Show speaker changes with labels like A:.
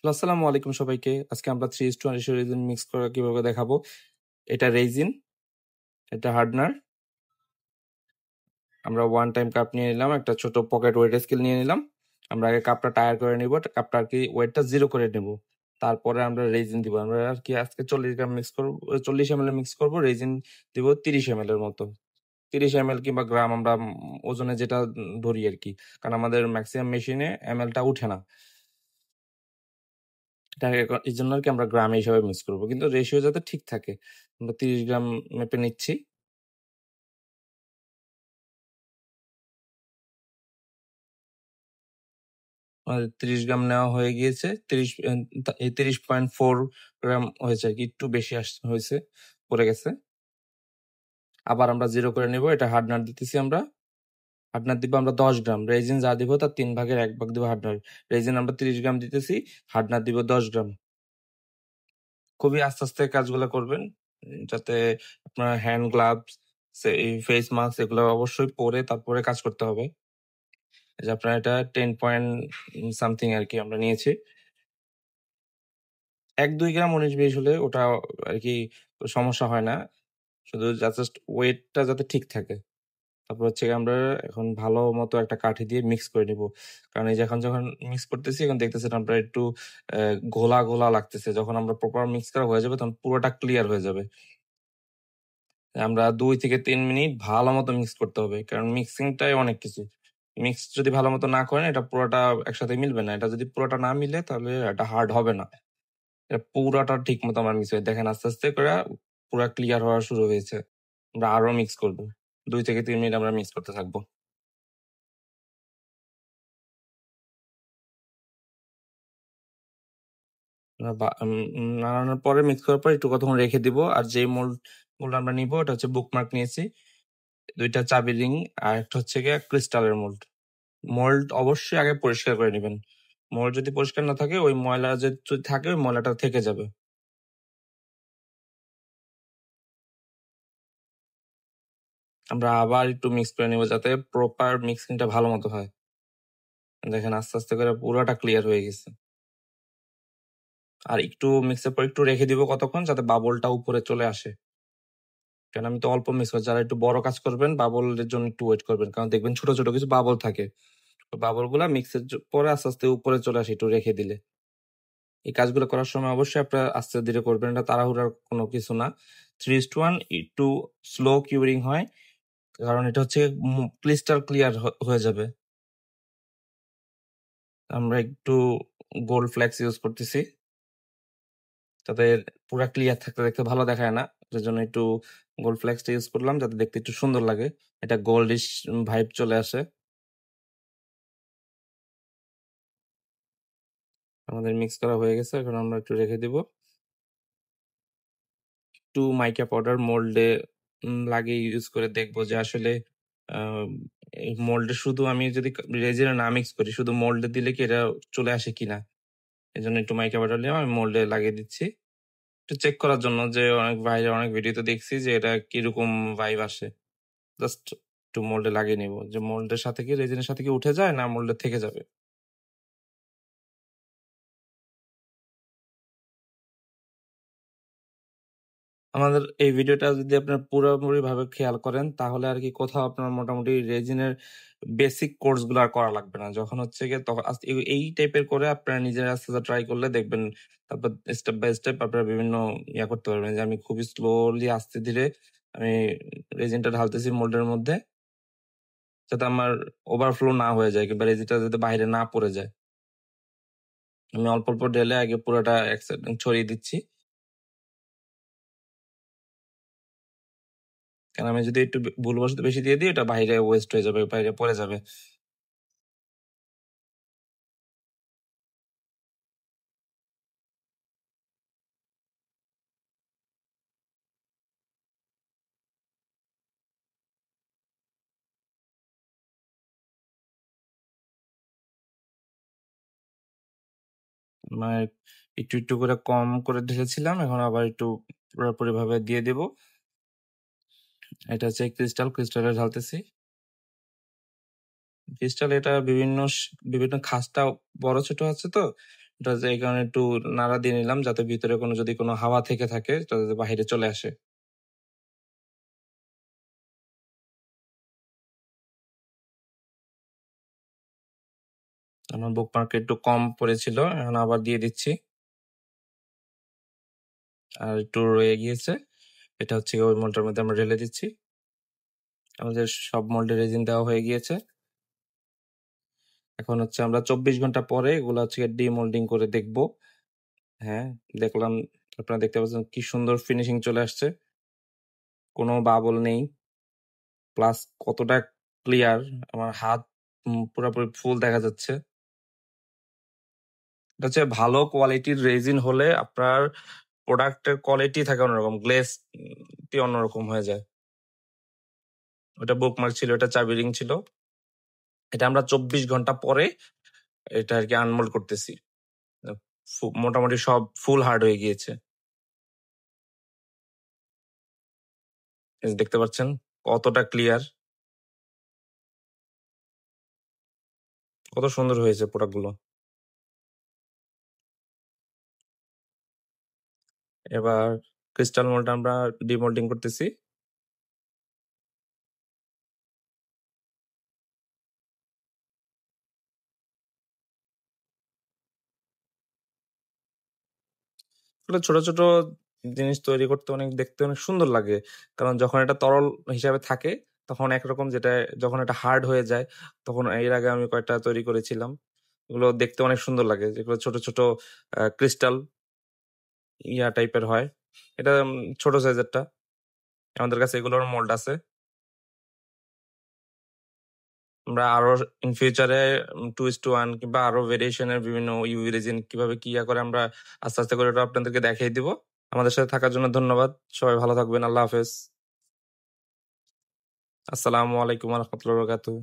A: আসসালামু আলাইকুম সবাইকে। আজকে আমরা 3:1 রেশিও রেজিন মিক্স করা কিভাবে দেখাবো। এটা রেজিন, এটা হার্ডনার। আমরা ওয়ান টাইম কাপ নিয়ে নিলাম, একটা ছোট পকেট ওয়েট স্কেল নিয়ে নিলাম। আমরা আগে কাপটা টায়ার করে নিব, কাপটা আর কি ওয়েটটা 0 করে নেব। তারপরে আমরা রেজিন দিব। আমরা আর কি আজকে 40 গ্রাম মিক্স করবো, 40 ml মিক্স করবো। রেজিন দিব 30 ml এর মতো। 30 ml কিংবা গ্রাম আমরা ওজনে যেটা ধরি আর কি, কারণ আমাদের ম্যাক্সিমাম মেশিনে ml-টা উঠে না। এই জন্য আর কি আমরা গ্রাম হিসাবে মিক্স করবো, কিন্তু রেশিও যাতে ঠিক থাকে। আমরা 30 গ্রাম মেপে নিচ্ছি। 30 গ্রাম নেওয়া হয়ে গিয়েছে। 30.4 গ্রাম হয়েছে আর কি, একটু বেশি হয়েছে, পড়ে গেছে। আবার আমরা 0 করে নিব। এটা হার্ডনার দিতেছি আমরা। হার্ডনার দিব আমরা 10 গ্রাম। রেজিন যা দিব তার 3 ভাগের 1 ভাগ দিব হার্ডনার। রেজিন আমরা 30 গ্রাম দিতেছি, হার্ডনার দিব 10 গ্রাম। খুবই আস্তে আস্তে কাজগুলো করবেন, যাতে আপনার হ্যান্ড গ্লাভস, ফেস মাস্ক এগুলো অবশ্যই পরে তারপরে কাজ করতে হবে। এই যে আপনার এটা 10 পয়েন্ট সামথিং আর কি আমরা নিয়েছি। 1-2 গ্রাম 19-20 হলে ওটা আর কি সমস্যা হয় না, শুধু জাস্ট ওয়েটটা যাতে ঠিক থাকে। তারপর হচ্ছে গিয়ে আমরা এখন ভালো মতো একটা কাঠি দিয়ে মিক্স করে নিব। কারণ এই যে এখন যখন মিক্স করতেছি, এখন দেখতেছেন আমরা একটু ঘোলা ঘোলা লাগতেছে। যখন আমরা প্রপার মিক্স করা হয়ে যাবে তখন পুরোটা ক্লিয়ার হয়ে যাবে। আমরা 2 থেকে 3 মিনিট ভালো মতো মিক্স করতে হবে, কারণ মিক্সিংটাই অনেক কিছু। মিক্স যদি ভালো মতো না করেন, এটা পুরোটা একসাথে মিলবে না। এটা যদি পুরোটা না মিলে তাহলে এটা হার্ড হবে না। এটা পুরাটা ঠিক মতো আমার মিক্স হয়ে, দেখেন আস্তে আস্তে করে পুরা ক্লিয়ার হওয়া শুরু হয়েছে। আমরা আরো মিক্স করবো, 2 থেকে 3 মিনিট আমরা মিক্স করতে থাকবো। নাড়ানোর পরে, মিক্স করার পর একটু কতক্ষণ রেখে দিব। আর যে মোল্ড গুলো আমরা নিবো, এটা হচ্ছে বুকমার্ক নিয়েছি, 2টা চাবি রিং, আর একটা হচ্ছে গিয়ে ক্রিস্টালের মোল্ড। মোল্ড অবশ্যই আগে পরিষ্কার করে নেবেন। মোল্ড যদি পরিষ্কার না থাকে, ওই ময়লা যদি থাকে ওই ময়লাটা থেকে যাবে। আমরা আবার একটু মিক্স করে নিব, যাতে প্রপার মিক্সিংটা ভালো মতো হয়। দেখেন আস্তে আস্তে করে পুরোটা ক্লিয়ার হয়ে গেছে। আর একটু মিক্সের পর একটু রেখে দিব কতক্ষণ, যাতে বাবলটা উপরে চলে আসে। কারণ আমি তো অল্প মিক্স করছি, যারা একটু বড় কাজ করবেন বাবলের জন্য একটু ওয়েট করবেন, কারণ দেখবেন ছোট ছোট কিছু বাবল থাকে। বাবল গুলা মিক্সের পরে আস্তে আস্তে উপরে চলে আসে একটু রেখে দিলে। এই কাজগুলো করার সময় অবশ্যই আপনারা আস্তে ধীরে করবেন, এটা তাড়াহুড়ার কোনো কিছু না। 3:1 একটু স্লো কিউরিং হয়, কারণ এটা হচ্ছে ক্রিস্টাল ক্লিয়ার হয়ে যাবে। আমরা একটু গোল্ড ফ্লেক্স ইউজ করতেছি, যাতে পুরা ক্লিয়ার থাকতে দেখতে ভালো দেখায় না। এর জন্য একটু গোল্ড ফ্লেক্সটা ইউজ করলাম, যাতে দেখতে একটু সুন্দর লাগে, এটা গোল্ডিশ ভাইব চলে আসে। আমাদের মিক্স করা হয়ে গেছে, এখন আমরা একটু রেখে দিব। একটু মাইকা পাউডার মোল্ডে লাগিয়ে ইউজ করে দেখবো যে আসলে এই মোল্ডে শুধু আমি যদি রেজিনে না মিক্স করি, শুধু মোল্ডে দিলে কি এটা চলে আসে কিনা। এই জন্য একটু মাইকা পাউডার নিয়ে আমি মোল্ডে লাগিয়ে দিচ্ছি, একটু চেক করার জন্য, যে অনেক বাইরে অনেক ভিডিওতে দেখছি যে এটা কিরকম ভাইব আসে। জাস্ট একটু মোল্ডে লাগিয়ে নিব, যে মোল্ডের সাথে কি রেজিনের সাথে কি উঠে যায় না মোল্ডে থেকে যাবে। আমাদের এই ভিডিওটা যদি আপনার পুরোপুরি ভাবে খেয়াল করেন, তাহলে আর কি কোথাও আপনার মোটামুটি রেজিনের বেসিক কোর্স গুলো আর করা লাগবে না। যখন হচ্ছে গিয়ে তখন এই টাইপের করে আপনারা নিজের আস্তে আস্তে ট্রাই করলে দেখবেন, তারপর স্টেপ বাই স্টেপ আপনারা বিভিন্ন করতে পারবেন। যে আমি খুবই স্লোলি আস্তে ধীরে আমি রেজিনটা ঢালতেছি মোল্ডের মধ্যে, যাতে আমার ওভারফ্লো না হয়ে যায় কিংবা রেজিনটা যাতে বাইরে না পড়ে যায়। আমি অল্প অল্প ঢেলে আগে পুরোটা ছড়িয়ে দিচ্ছি, কারণ আমি যদি একটু ভুলবশত বেশি দিয়ে দিই, এটা বাইরে ওয়েস্ট হয়ে যাবে, বাইরে পড়ে যাবে। মানে একটু একটু করে কম করে ঢেলেছিলাম, এখন আবার একটু পুরোপুরি ভাবে দিয়ে দেব। এটা হচ্ছে ক্রিস্টালে ঢালতেছি। ক্রিস্টাল এটা বিভিন্ন বিভিন্ন খাস্তা বড় ছোট আছে তো, এটা যে এই কারণে একটু নাড়া দিয়ে নিলাম যাতে ভিতরে যদি কোনো হাওয়া থেকে থাকে সেটা যাতে বাহিরে চলে আসে। আমার বুকমার্ক একটু কম পড়েছিল। এখন আবার দিয়ে দিচ্ছি। আর একটু রয়ে গিয়েছে। এটা হচ্ছে ওই মোল্ডটার মধ্যে আমরা ঢেলে দিচ্ছি। আমাদের সব মোল্ডে রেজিন দেওয়া হয়ে গিয়েছে। এখন হচ্ছে আমরা ২৪ ঘন্টা পরে এগুলা হচ্ছে ডিমোল্ডিং করে দেখব। হ্যাঁ, দেখলাম আপনারা দেখতে পাচ্ছেন কি সুন্দর ফিনিশিং চলে আসছে। কোনো বাবল নেই। প্লাস কতটা ক্লিয়ার আমার হাত পুরাপুরি ফুল দেখা যাচ্ছে। এটা হচ্ছে ভালো কোয়ালিটির রেজিন হলে আপনার প্রোডাক্টের কোয়ালিটি থাকে অন্যরকম, গ্লেজ অন্যরকম হয়ে যায়। ওটা বুকমার্ক ছিল, এটা চাবি রিং ছিল। এটা আমরা ২৪ ঘন্টা পরে এটা আর কি আনমোল্ড করতেছি। মোটামুটি সব ফুল হার্ড হয়ে গিয়েছে। এই যে দেখতে পাচ্ছেন কতটা ক্লিয়ার, কত সুন্দর হয়েছে প্রোডাক্টগুলো। এবার ক্রিস্টাল মোল্ড আমরা ডিমোল্ডিং করতেছি। আসলে ছোট ছোট জিনিস তৈরি করতে দেখতে অনেক সুন্দর লাগে। কারণ যখন এটা তরল হিসাবে থাকে তখন একরকম, যেটা যখন এটা হার্ড হয়ে যায় তখন, এর আগে আমি কয়েকটা তৈরি করেছিলাম, এগুলো দেখতে অনেক সুন্দর লাগে, যেগুলো ছোট ছোট ক্রিস্টাল টাইপের হয়। এটা ছোট সাইজেরটা। আমাদের কাছে এগুলোর মোল্ড আছে। আমরা আরো ইন ফিউচারে 2:1 কিংবা আরো ভেরিয়েশনের বিভিন্ন ইউভি রেজিন কিভাবে কি করে আমরা আস্তে আস্তে করে ওটা আপনাদেরকে দেখিয়ে দিব। আমাদের সাথে থাকার জন্য ধন্যবাদ। সবাই ভালো থাকবেন। আল্লাহ হাফেজ। আসসালামু আলাইকুম ওয়া রাহমাতুল্লাহি ওয়া বারাকাতুহু।